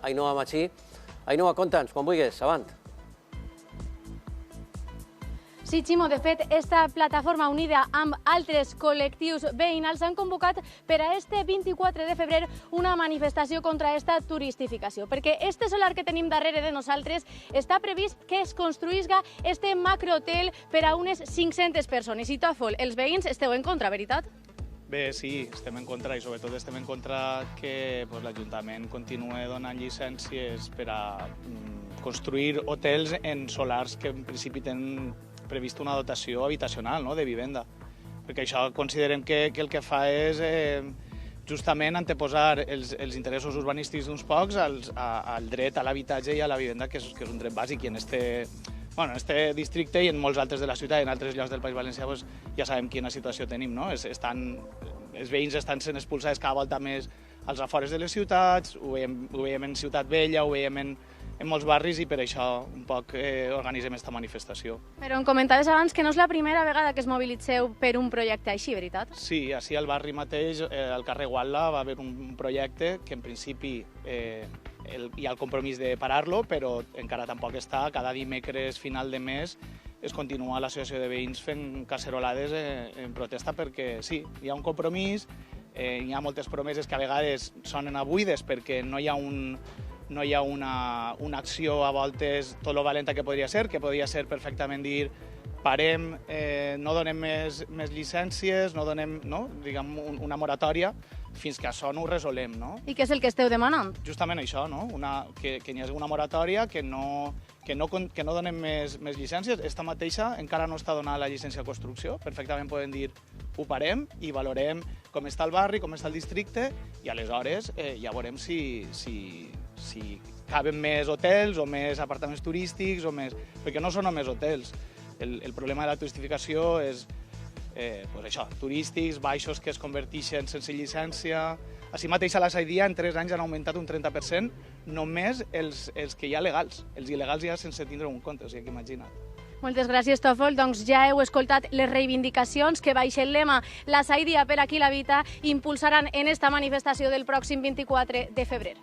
Ainhoa Machí. Ainhoa, conta'ns, quan vulguis, avant. Sí, Ximo, de fet, esta plataforma unida amb altres col·lectius veïnals han convocat per a este 24 de febrer una manifestació contra esta turistificació, perquè este solar que tenim darrere de nosaltres està previst que es construïsca este macrohotel per a unes 500 persones. I Tòfol, els veïns esteu en contra, veritat? Bé, sí, estem en contra i sobretot estem en contra que l'Ajuntament continuï donant llicències per a construir hotels en solars que en principi tenen previst una dotació habitacional, de vivenda. Perquè això considerem que el que fa és justament anteposar els interessos urbanístics d'uns pocs al dret a l'habitatge i a la vivenda, que és un dret bàsic. I en este districte i en molts altres de la ciutat i en altres llocs del País Valencià ja sabem quina situació tenim. Els veïns estan sent expulsats cada volta més als afores de les ciutats, ho veiem en Ciutat Vella, ho veiem en molts barris i per això un poc organitzem aquesta manifestació. Però em comentaves abans que no és la primera vegada que es mobilitzeu per un projecte així, veritat? Sí, així al barri mateix, al carrer Guatla, va haver un projecte que en principi hi ha el compromís de parar-lo, però encara tampoc està. Cada dimecres final de mes es continua l'associació de veïns fent cacerolades en protesta perquè sí, hi ha un compromís, hi ha moltes promeses que a vegades sonen a buides perquè no hi ha una acció a voltes tot lo valenta que podria ser perfectament dir parem, no donem més llicències, no donem una moratòria fins que això no ho resolem. I què és el que esteu demanant? Justament això, que hi hagi una moratòria, que no donem més llicències. Esta mateixa encara no està donada la llicència de construcció. Perfectament podem dir ho parem i valorem com està el barri, com està el districte i aleshores ja veurem si caben més hotels o més apartaments turístics, perquè no són només hotels. El problema de la turistificació és això, turístics, baixos que es converteixen sense llicència. Així mateix a la Saidia en 3 anys han augmentat un 30% només els que hi ha legals. Els il·legals ja sense tindre un compte, o sigui que imagina't. Moltes gràcies, Tòfol. Doncs ja heu escoltat les reivindicacions que baix el lema La Saidia per aquí l'habita impulsaran en esta manifestació del pròxim 24 de febrer.